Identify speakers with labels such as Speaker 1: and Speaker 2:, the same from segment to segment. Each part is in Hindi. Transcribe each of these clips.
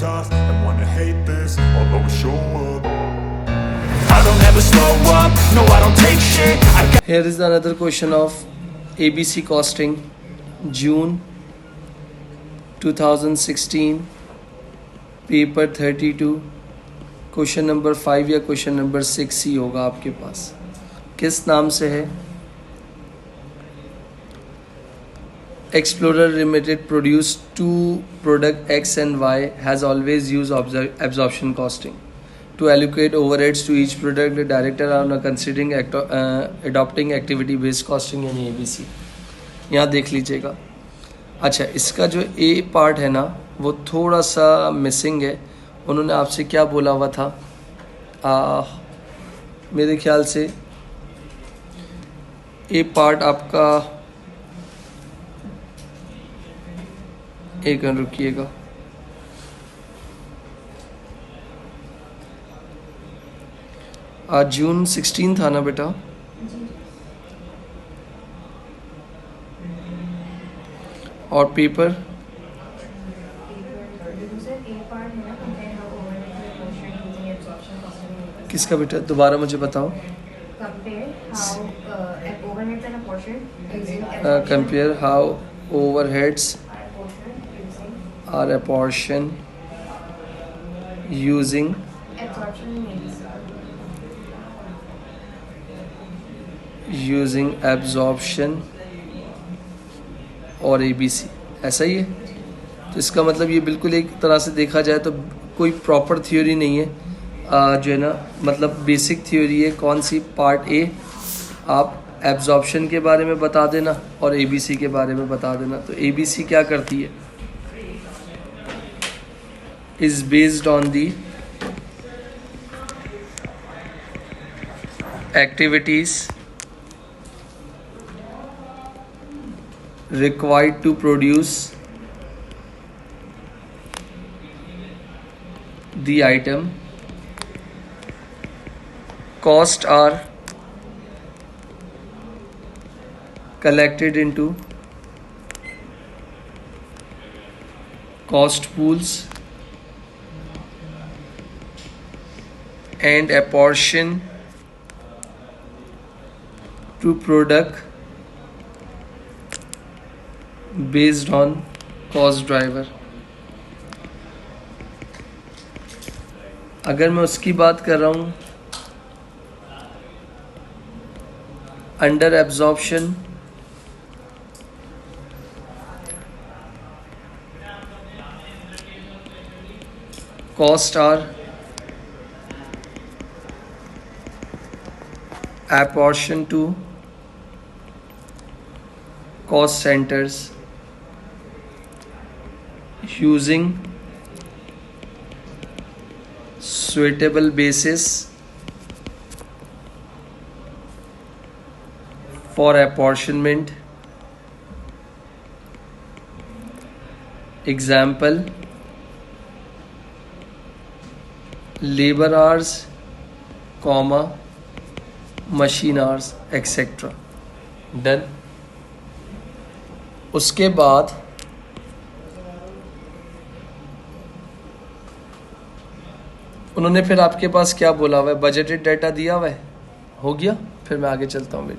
Speaker 1: tough and wanna hate this, I'll always show up. I don't ever slow up, no I don't take shit.
Speaker 2: Here is another question of ABC costing, June 2016, paper 32, question number 5 या क्वेश्चन नंबर 6 ही होगा आपके पास. किस नाम से है? Explorer Limited produced two product X and Y, has always used absorption costing to allocate overheads to each product. The director are considering adopting activity based costing यानी ABC. यहाँ देख लीजिएगा. अच्छा, इसका जो A पार्ट है ना वो थोड़ा सा मिसिंग है. उन्होंने आपसे क्या बोला हुआ था? मेरे ख्याल से A पार्ट आपका, एक रुकिएगा, आज जून 16 था ना बेटा? और पेपर किसका बेटा? दोबारा मुझे बताओ. Compare how overheads are apportioned using absorption और ABC. ऐसा ही है. तो इसका मतलब ये बिल्कुल एक तरह से देखा जाए तो कोई प्रॉपर थ्योरी नहीं है, जो है ना, मतलब बेसिक थ्योरी है. कौन सी? पार्ट ए आप एब्जॉर्प्शन के बारे में बता देना और ABC के बारे में बता देना. तो ABC क्या करती है? is based on the activities required to produce the item. Costs are collected into cost pools and apportion to product based on cost driver. अगर मैं उसकी बात कर रहा हूँ, under absorption cost are apportion to cost centers using suitable basis for apportionment. Example: labor hours, comma, machine hours, etc. Done. उसके बाद उन्होंने फिर आपके पास क्या बोला हुआ है? बजटेड डाटा दिया हुआ है. हो गया. फिर मैं आगे चलता हूँ.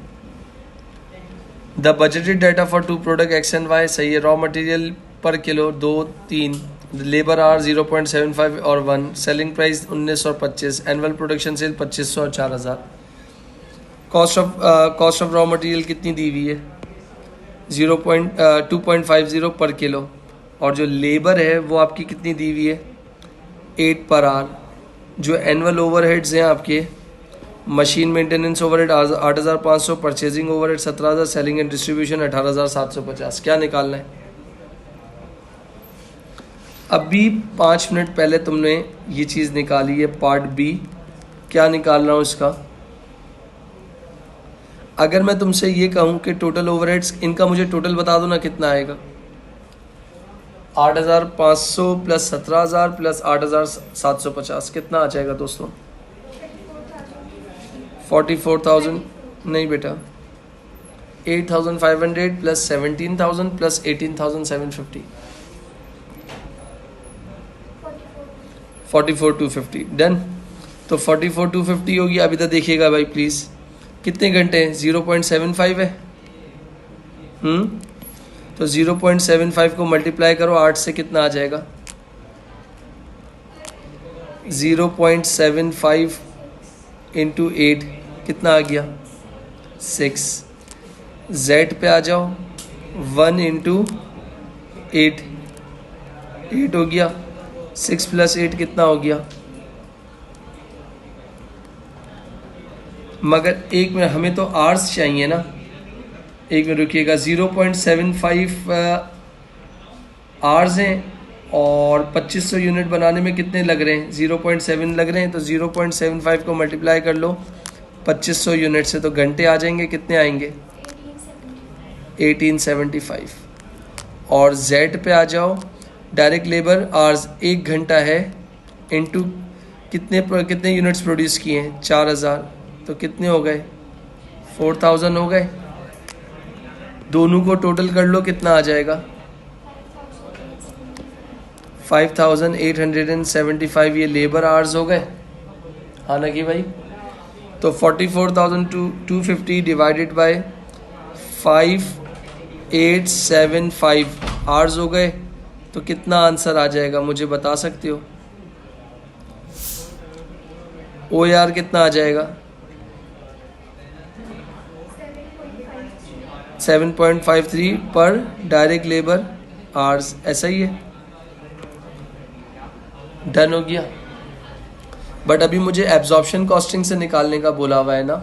Speaker 2: The budgeted data for two product X and Y. सही है. Raw material per kilo 2, 3. Labour hour 0.75 और 1. सेलिंग प्राइस 19 और 25. एनुअल प्रोडक्शन सेल 2500 और 4000. कॉस्ट ऑफ रॉ मटेरियल कितनी दी हुई है? 2.50 पर किलो. और जो लेबर है वो आपकी कितनी दी हुई है? 8 पर आवर. जो एनुअल ओवरहेड्स हैं आपके, machine maintenance overhead 8500, purchasing overhead 17000, selling and distribution 18750. क्या निकालना है? अभी 5 मिनट पहले तुमने ये चीज़ निकाली है, पार्ट बी. क्या निकाल रहा हूँ इसका? अगर मैं तुमसे ये कहूँ कि टोटल ओवरहेड्स इनका मुझे टोटल बता दो ना, कितना आएगा? 8500 प्लस 17000 प्लस 8750 कितना आ जाएगा दोस्तों? 44,000 नहीं बेटा, 8,500 प्लस 17,000 प्लस 18,750. 44,250 डन। तो 44,250 होगी। अभी तक देखिएगा भाई प्लीज़, कितने घंटे हैं? 0.75 है। तो 0.75 को मल्टीप्लाई करो 8 से, कितना आ जाएगा? 0.75 इंटू 8 कितना आ गया? 6। Z पे आ जाओ, 1 इंटू 8 हो गया। 6 प्लस 8 कितना हो गया? मगर एक मिनट, हमें तो आवर्स चाहिए ना। एक मिनट रुकिएगा। 0.75 आवर्स हैं और 2500 यूनिट बनाने में कितने लग रहे हैं? 0.7 लग रहे हैं। तो 0.75 को मल्टीप्लाई कर लो 2500 यूनिट से, तो घंटे आ जाएंगे। कितने आएंगे? 1875। और Z पे आ जाओ, डायरेक्ट लेबर आवर्स 1 घंटा है इनटू कितने यूनिट्स प्रोड्यूस किए हैं? 4000। तो कितने हो गए? 4000 हो गए। दोनों को टोटल कर लो, कितना आ जाएगा? 5875 ये लेबर आवर्स हो गए। हाँ ना कि भाई? तो 44,250 डिवाइडेड बाय 5875 आवर्स हो गए। तो कितना आंसर आ जाएगा, मुझे बता सकते हो? ओ यार कितना आ जाएगा? 7.53 पर डायरेक्ट लेबर आवर्स। ऐसा ही है। डन हो गया। बट अभी मुझे एब्जॉर्प्शन कॉस्टिंग से निकालने का बोला हुआ है ना।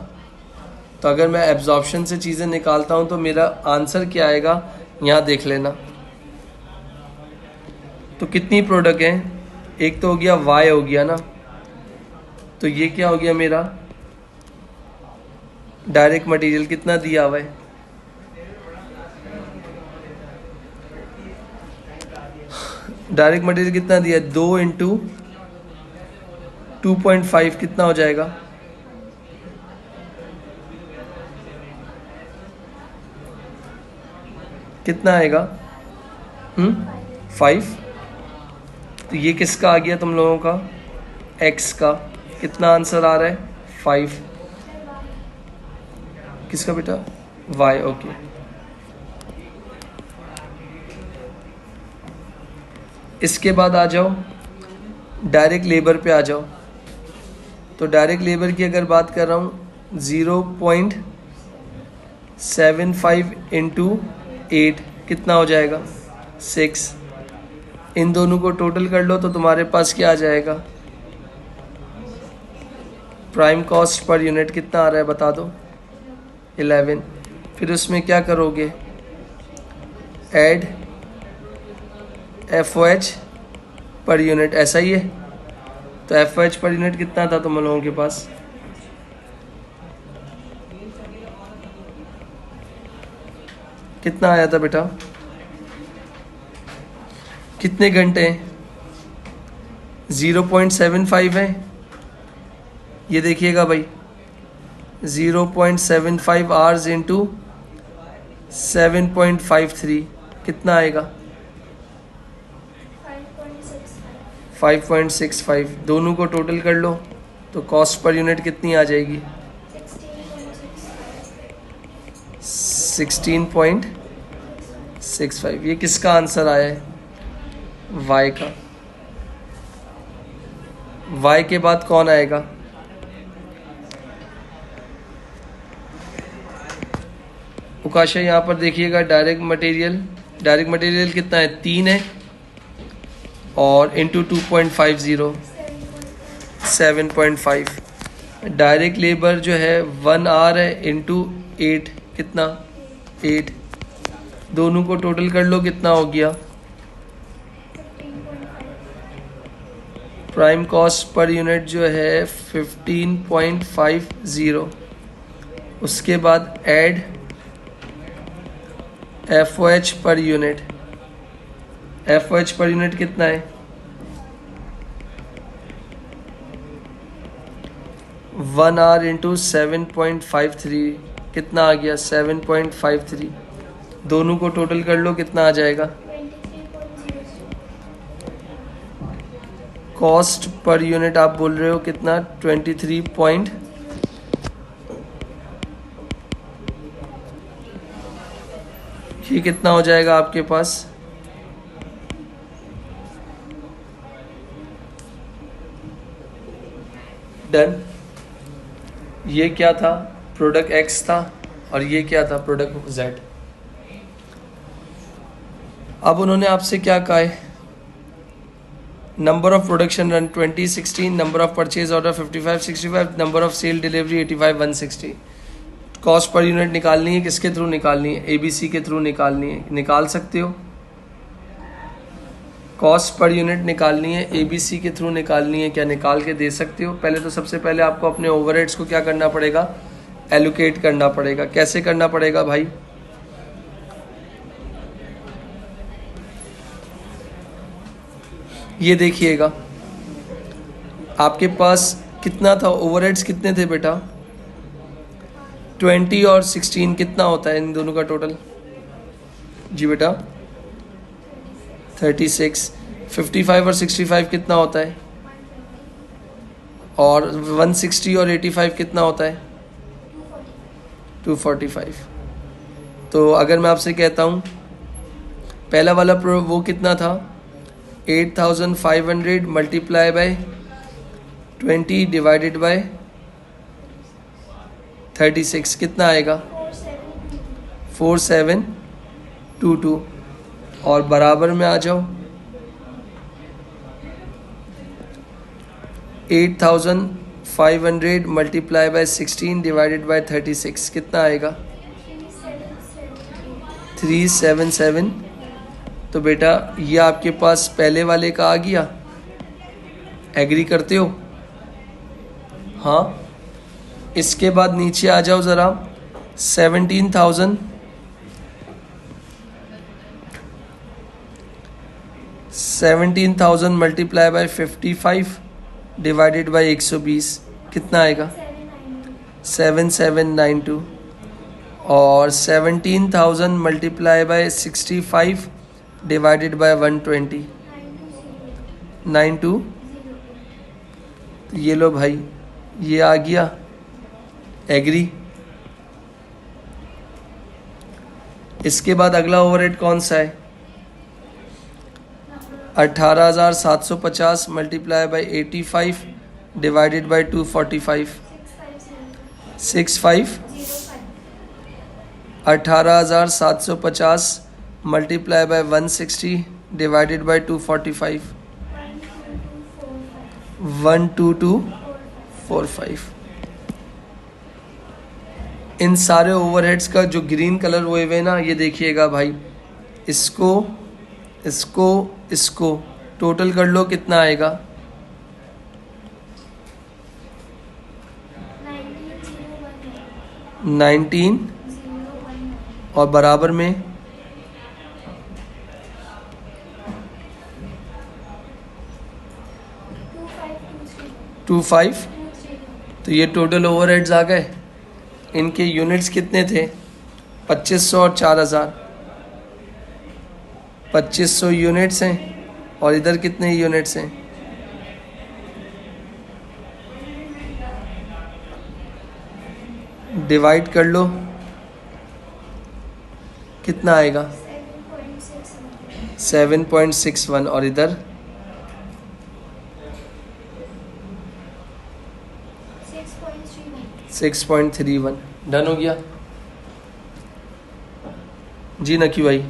Speaker 2: तो अगर मैं एब्जॉर्प्शन से चीज़ें निकालता हूँ तो मेरा आंसर क्या आएगा, यहाँ देख लेना। तो कितनी प्रोडक्ट हैं? एक तो हो गया Y हो गया ना। तो ये क्या हो गया मेरा? डायरेक्ट मटेरियल कितना दिया हुआ है? डायरेक्ट मटेरियल कितना दिया? 2 इंटू 2.5 कितना हो जाएगा? कितना आएगा? 5। तो ये किसका आ गया तुम लोगों का? X का। कितना आंसर आ रहा है? 5। किसका बेटा? Y। ओके। इसके बाद आ जाओ, डायरेक्ट लेबर पे आ जाओ। तो डायरेक्ट लेबर की अगर बात कर रहा हूँ, 0.75 इंटू 8 कितना हो जाएगा? 6। इन दोनों को टोटल कर लो तो तुम्हारे पास क्या आ जाएगा? प्राइम कॉस्ट पर यूनिट कितना आ रहा है बता दो? 11। फिर उसमें क्या करोगे? Add FOH per unit. ऐसा ही है। तो FOH पर यूनिट कितना था तुम लोगों के पास? कितना आया था बेटा? कितने घंटे? 0.75 है। ये देखिएगा भाई, 0.75 आवर्स इंटू 7.53 कितना आएगा? 5.65। दोनों को टोटल कर लो तो कॉस्ट पर यूनिट कितनी आ जाएगी? 16.65। ये किसका आंसर आया है? Y का। Y के बाद कौन आएगा? उकाशा यहाँ पर देखिएगा, डायरेक्ट मटेरियल कितना है? 3 है और इंटू 2.50 7.5। डायरेक्ट लेबर जो है 1 आवर है इंटू 8 कितना? 8। दोनों को टोटल कर लो, कितना हो गया? प्राइम कॉस्ट पर यूनिट जो है 15.50। उसके बाद add FOH per unit. FOH per unit कितना है? 1 आवर इंटू 7.53 कितना आ गया? 7.53। दोनों को टोटल कर लो, कितना आ जाएगा? कॉस्ट पर यूनिट आप बोल रहे हो कितना 23 पॉइंट, ये कितना हो जाएगा आपके पास, डन। ये क्या था, प्रोडक्ट एक्स था और ये क्या था, प्रोडक्ट जेड। अब उन्होंने आपसे क्या कहा है, number of production run 2016, number of purchase order 5565, number of sale delivery 85 160। Cost per unit निकालनी है, किसके थ्रू निकालनी है, एबीसी के थ्रू निकालनी है, निकाल सकते हो। कॉस्ट पर यूनिट निकालनी है, एबीसी के थ्रू निकालनी है, क्या निकाल के दे सकते हो। पहले तो सबसे पहले आपको अपने ओवरहेड्स को क्या करना पड़ेगा, एलोकेट करना पड़ेगा। कैसे करना पड़ेगा भाई, ये देखिएगा आपके पास कितना था, ओवरहेड्स कितने थे बेटा, 20 और 16 कितना होता है इन दोनों का टोटल, जी बेटा 36। 55 और 65 कितना होता है, और 160 और 85 कितना होता है, 245। तो अगर मैं आपसे कहता हूँ पहला वाला वो कितना था, 8500 मल्टीप्लाई बाय 20 डिवाइडेड बाय 36 कितना आएगा, 4722। और बराबर में आ जाओ, 8500 मल्टीप्लाई बाय 16 डिवाइडेड बाय 36 कितना आएगा, 377। तो बेटा ये आपके पास पहले वाले का आ गया, एग्री करते हो, हाँ। इसके बाद नीचे आ जाओ ज़रा, 17,000 मल्टीप्लाई बाय 55 डिवाइडेड बाय 120 कितना आएगा, 7792। और 17,000 मल्टीप्लाई बाय 65 डिवाइडेड बाय 120 92। तो ये लो भाई, ये आ गया, एग्री। इसके बाद अगला ओवरहेड कौन सा है, 18,750 multiply by 85 divided by 245 65। 18,750 multiply by 160 divided by 245 12245। इन सारे ओवरहेड्स का जो ग्रीन कलर हुए हुए ना, ये देखिएगा भाई, इसको इसको इसको टोटल कर लो कितना आएगा, 19 और बराबर में 25। तो ये टोटल ओवरहेड्स आ गए। इनके यूनिट्स कितने थे, 2500 और 4000, 2500 यूनिट्स हैं। और इधर कितने यूनिट्स हैं, डिवाइड कर लो कितना आएगा, 7.61। और इधर 6.31। डन हो गया जी नकी भाई,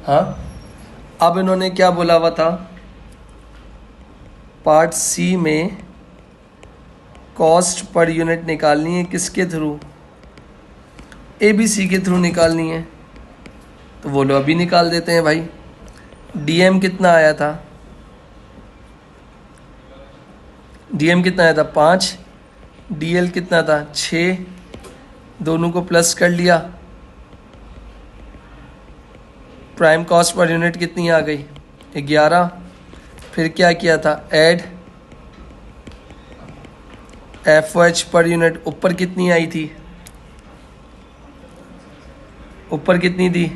Speaker 2: हाँ। अब इन्होंने क्या बोला हुआ था, पार्ट सी में कॉस्ट पर यूनिट निकालनी है, किसके थ्रू, एबीसी के थ्रू निकालनी है। तो बोलो अभी निकाल देते हैं भाई। डीएम कितना आया था, डीएम कितना आया था 5, डीएल कितना था 6, दोनों को प्लस कर लिया, प्राइम कॉस्ट पर यूनिट कितनी आ गई 11। फिर क्या किया था, ऐड एफओएच पर यूनिट ऊपर कितनी आई थी, ऊपर कितनी थी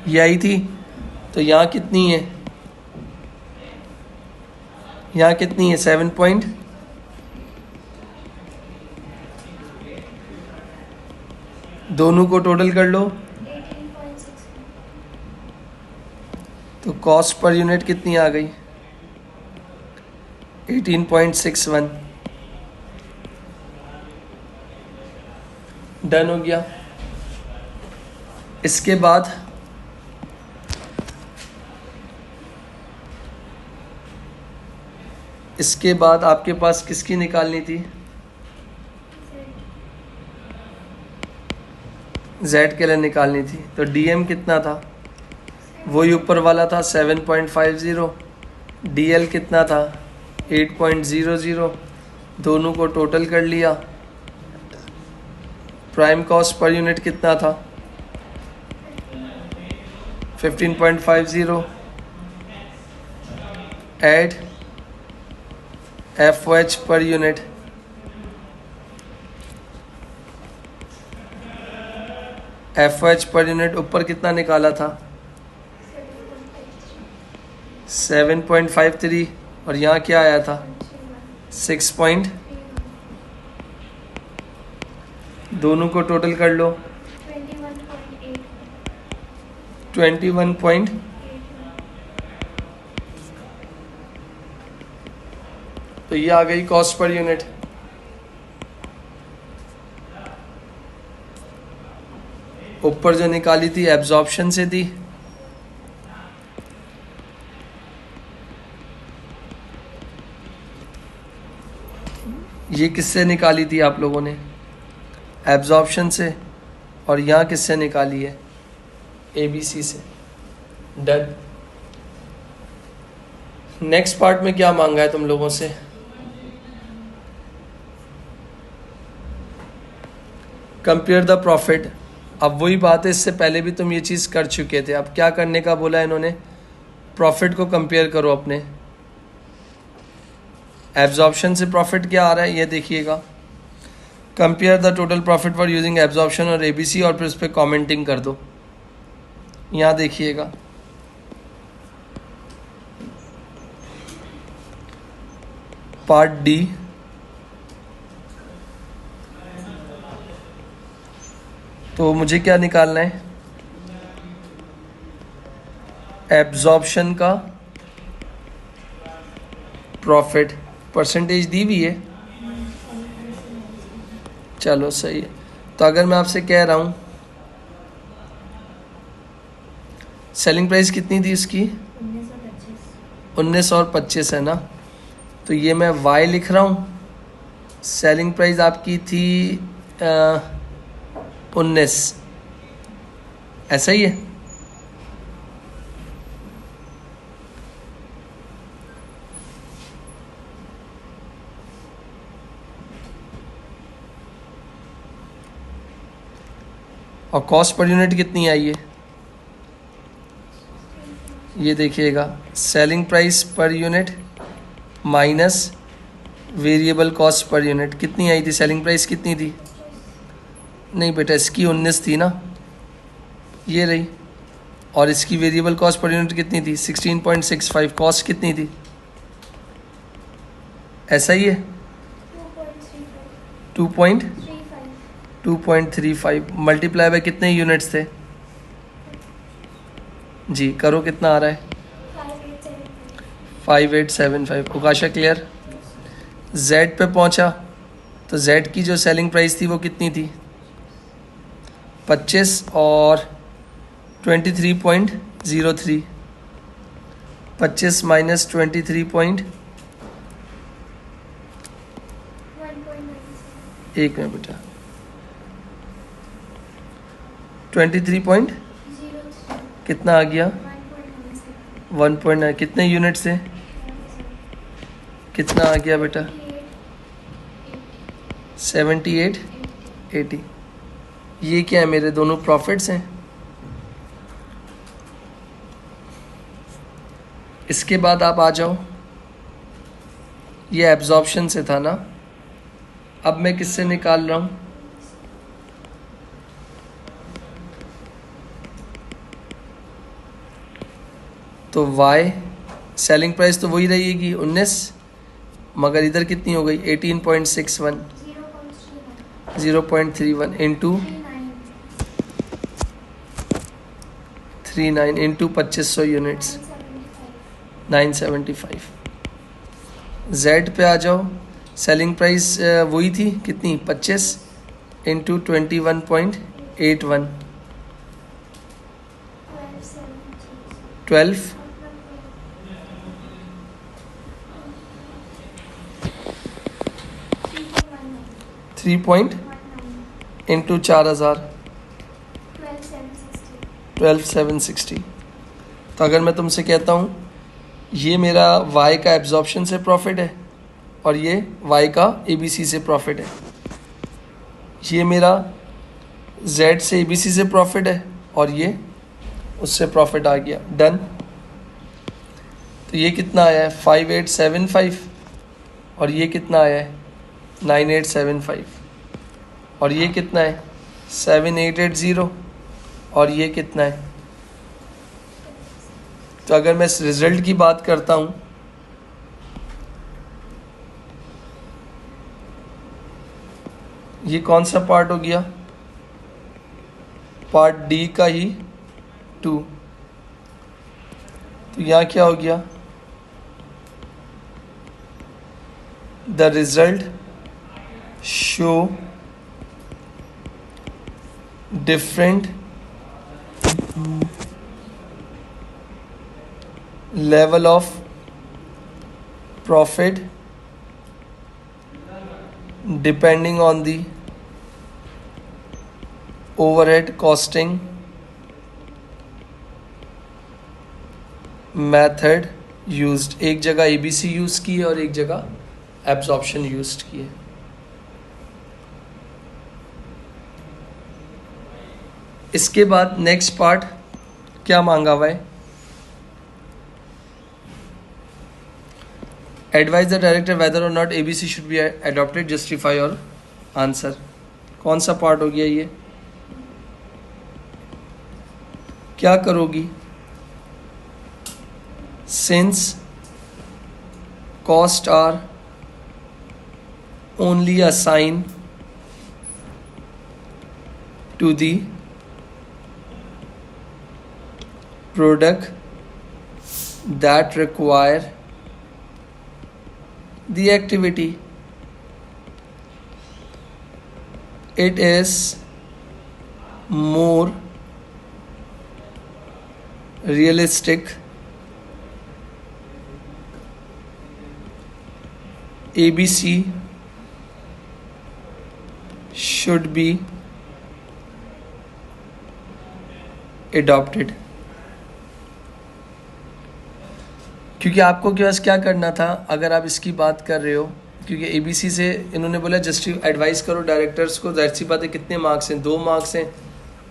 Speaker 2: ये आई थी, तो यहाँ कितनी है, यहाँ कितनी है 7 पॉइंट, दोनों को टोटल कर लो
Speaker 3: 18.6।
Speaker 2: तो कॉस्ट पर यूनिट कितनी आ गई 18.61। डन हो गया। इसके बाद आपके पास किसकी निकालनी थी, Z के लिए निकालनी थी। तो DM कितना था, वही ऊपर वाला था 7.50, DL कितना था 8.00, दोनों को टोटल कर लिया। प्राइम कॉस्ट पर यूनिट कितना था 15.50, add FOH per unit, FOH per unit ऊपर कितना निकाला था 7.53, और यहाँ क्या आया था 6 पॉइंट, दोनों को टोटल कर लो 21 तो ये आ गई कॉस्ट पर यूनिट। ऊपर जो निकाली थी एब्जॉर्प्शन से थी, ये किससे निकाली थी आप लोगों ने, एब्जॉर्प्शन से, और यहाँ किससे निकाली है ABC से। डन। नेक्स्ट पार्ट में क्या मांगा है तुम लोगों से, कंपेयर द प्रॉफिट। अब वही बात है, इससे पहले भी तुम ये चीज़ कर चुके थे। अब क्या करने का बोला है इन्होंने, प्रॉफिट को कंपेयर करो अपने। एब्जॉर्प्शन से प्रॉफिट क्या आ रहा है ये देखिएगा, compare the total profit for using absorption और ABC, और फिर उस पर कॉमेंटिंग कर दो। यहाँ देखिएगा पार्ट D, तो मुझे क्या निकालना है, एब्जॉर्प्शन का प्रॉफिट, परसेंटेज दी हुई है, चलो सही है। तो अगर मैं आपसे कह रहा हूँ सेलिंग प्राइस कितनी थी इसकी 1925 है ना, तो ये मैं Y लिख रहा हूँ, सेलिंग प्राइस आपकी थी 19, ऐसा ही है। और कॉस्ट पर यूनिट कितनी आई है ये देखिएगा, selling price per unit minus variable cost per unit कितनी आई थी, सेलिंग प्राइस कितनी थी, नहीं बेटा इसकी 19 थी ना, ये रही, और इसकी वेरिएबल कॉस्ट पर यूनिट कितनी थी 16.65, कॉस्ट कितनी थी, ऐसा ही है 2.35 मल्टीप्लाई बाय कितने यूनिट्स थे जी, करो कितना आ रहा है 5875। उकाशा क्लियर। Z पे पहुंचा तो Z की जो सेलिंग प्राइस थी वो कितनी थी 25 और 23.03, 25 माइनस 23 एक मिनट बेटा 23 कितना आ गया 1.9, कितने यूनिट से कितना आ गया बेटा 78 80। ये क्या है, मेरे दोनों प्रॉफिट्स हैं। इसके बाद आप आ जाओ, ये एब्जॉर्प्शन से था ना, अब मैं किससे निकाल रहा हूँ तो वाई सेलिंग प्राइस तो वही रहेगी 19, मगर इधर कितनी हो गई 18.61, 0.31 इंटू 39 इंटू 2500 यूनिट्स 975। जेड पे आ जाओ, सेलिंग प्राइस वही थी कितनी 25 इंटू 21.81 12 3 पॉइंट इंटू 4000 12,760। तो अगर मैं तुमसे कहता हूँ ये मेरा वाई का एब्जॉर्प्शन से प्रॉफिट है और ये वाई का एबीसी से प्रॉफिट है, ये मेरा जेड से एबीसी से प्रॉफिट है और ये उससे प्रॉफिट आ गया, डन। तो ये कितना आया है 5875 और ये कितना आया है 9875 और ये कितना है 7880 और ये कितना है। तो अगर मैं इस रिजल्ट की बात करता हूँ, ये कौन सा पार्ट हो गया, पार्ट डी का ही 2। तो यहाँ क्या हो गया, the result show different level of profit depending on the overhead costing method used। एक जगह ABC यूज की है और एक जगह एब्जॉर्प्शन यूज की है। इसके बाद नेक्स्ट पार्ट क्या मांगा हुआ है, advise the director whether or not ABC should be adopted, justify or answer. कौन सा पार्ट हो गया ये, क्या करोगी, since cost are only assign to the product that require the activity, it is more realistic ABC should be adopted। क्योंकि आपको क्या करना था, अगर आप इसकी बात कर रहे हो, क्योंकि ABC से इन्होंने बोला एडवाइस करो डायरेक्टर्स को, जाहिर सी बात है कितने मार्क्स हैं, 2 मार्क्स हैं।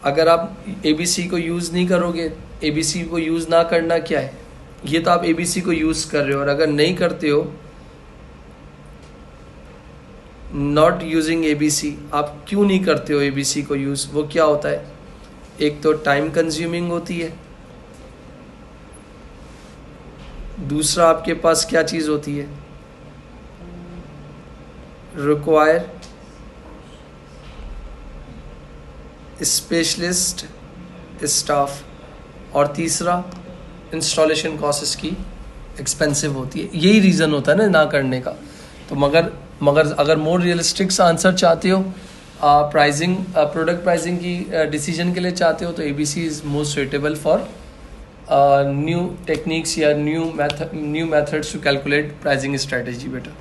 Speaker 2: अगर आप ABC को यूज़ नहीं करोगे, ABC को यूज़ ना करना क्या है, ये तो आप ABC को यूज़ कर रहे हो। और अगर नहीं करते हो, नॉट यूजिंग ABC, आप क्यों नहीं करते हो ABC को यूज़, वो क्या होता है, एक तो टाइम कंज्यूमिंग होती है, दूसरा आपके पास क्या चीज़ होती है, रिक्वायर स्पेशलिस्ट स्टाफ, और तीसरा इंस्टॉलेशन कॉस्ट इसकी एक्सपेंसिव होती है। यही रीज़न होता है ना करने का। तो मगर अगर मोर रियलिस्टिक आंसर चाहते हो, प्राइसिंग प्रोडक्ट प्राइसिंग की डिसीजन के लिए चाहते हो, तो ABC is most suitable for new techniques या new methods to calculate pricing strategy बेटा।